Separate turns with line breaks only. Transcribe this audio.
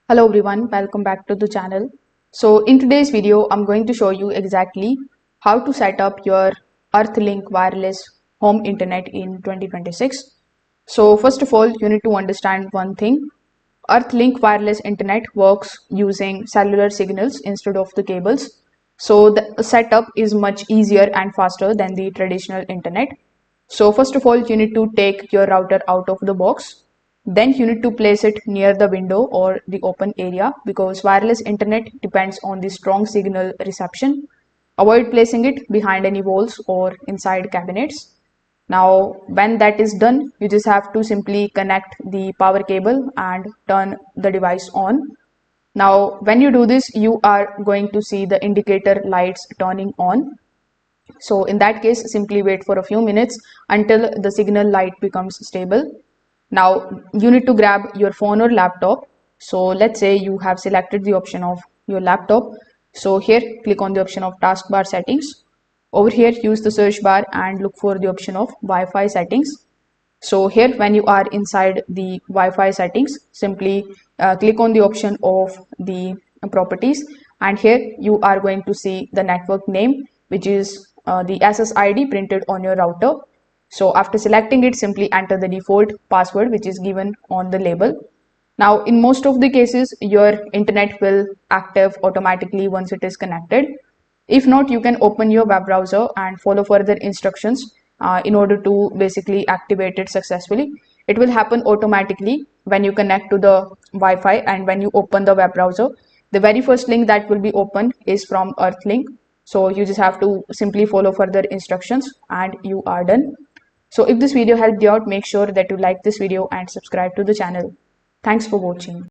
Hello everyone, welcome back to the channel. So in today's video, I'm going to show you exactly how to set up your Earthlink wireless home internet in 2026. So first of all, you need to understand one thing. Earthlink wireless internet works using cellular signals instead of the cables. So the setup is much easier and faster than the traditional internet. So first of all, you need to take your router out of the box. Then you need to place it near the window or the open area because wireless internet depends on the strong signal reception. Avoid placing it behind any walls or inside cabinets. Now, when that is done, you just have to simply connect the power cable and turn the device on. Now, when you do this, you are going to see the indicator lights turning on. So in that case, simply wait for a few minutes until the signal light becomes stable. Now you need to grab your phone or laptop. So let's say you have selected the option of your laptop. So here click on the option of taskbar settings. Over here use the search bar and look for the option of Wi-Fi settings. So here when you are inside the Wi-Fi settings, simply click on the option of the properties, and here you are going to see the network name, which is the SSID printed on your router. So after selecting it, simply enter the default password which is given on the label. Now in most of the cases, your internet will active automatically once it is connected. If not, you can open your web browser and follow further instructions in order to basically activate it successfully. It will happen automatically when you connect to the Wi-Fi, and when you open the web browser, the very first link that will be opened is from Earthlink. So you just have to simply follow further instructions and you are done. So if this video helped you out, make sure that you like this video and subscribe to the channel. Thanks for watching.